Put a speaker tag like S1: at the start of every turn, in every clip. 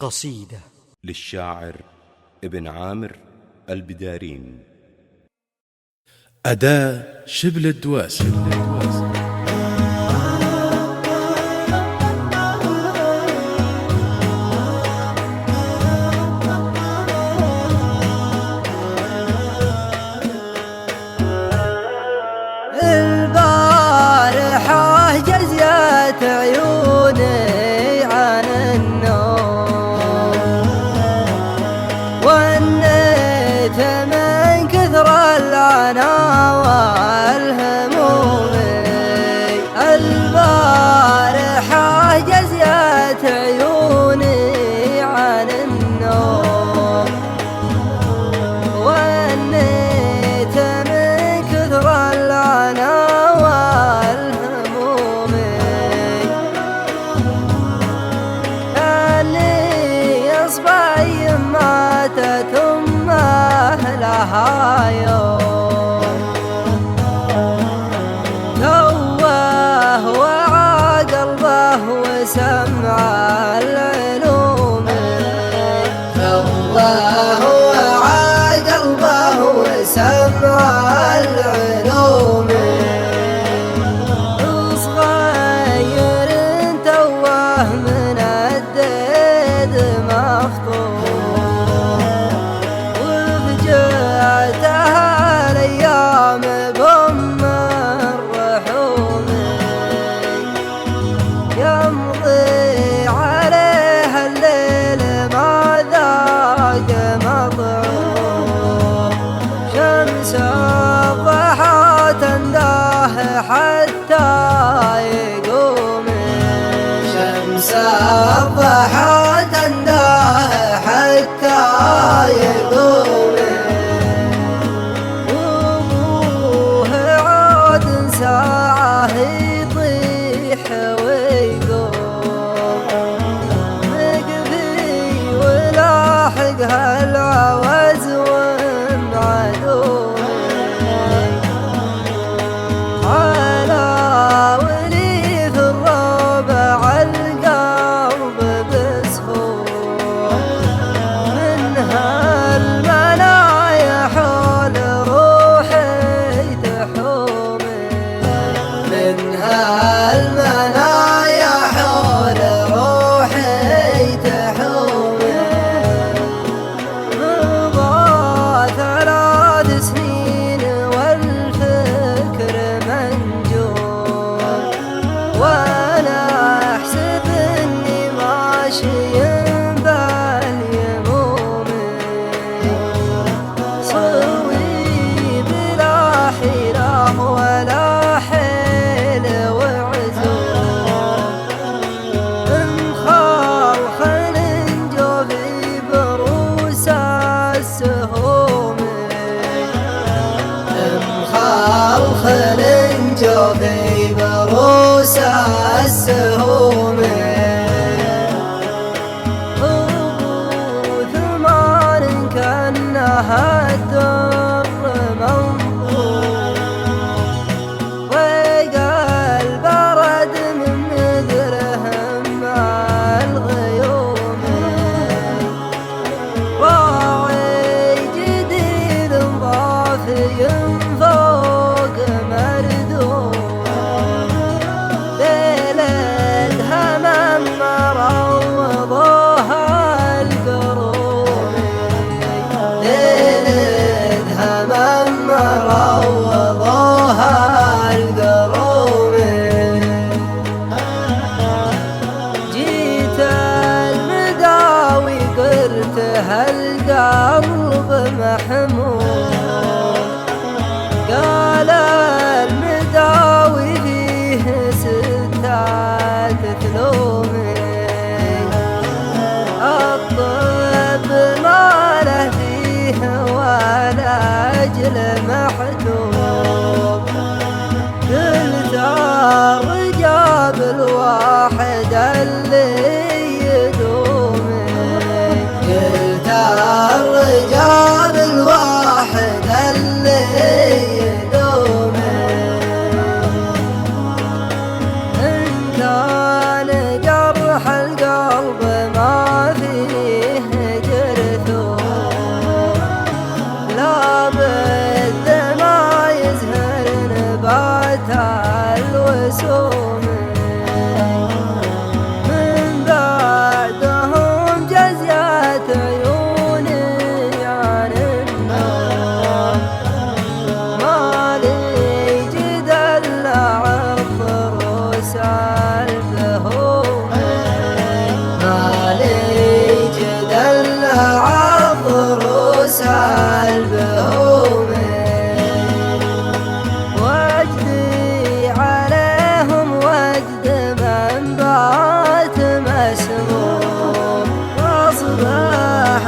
S1: قصيدة
S2: للشاعر ابن عامر البدارين.
S3: أداء شبل الدواسي.
S4: البارحة جزيت عيوني عن النوم، ونيت من كثر العنا والهموم. البارحة جزيت عيوني عن النوم، ونيت من كثر العنا والهموم. اللي يصبي ماتت أمه لها يوم، توه وعى قلبه وسمع العلوم. توه وعى قلبه وسمع العلوم. صغير توه من الديد مفطور، وفجأتها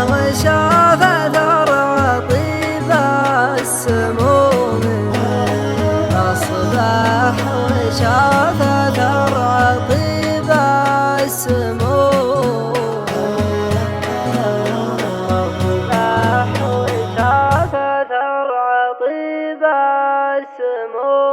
S4: وشاف أثر طيب السموم. أصبح وشاف أثر طيب السموم. أصبح وشاف أثر طيب السموم.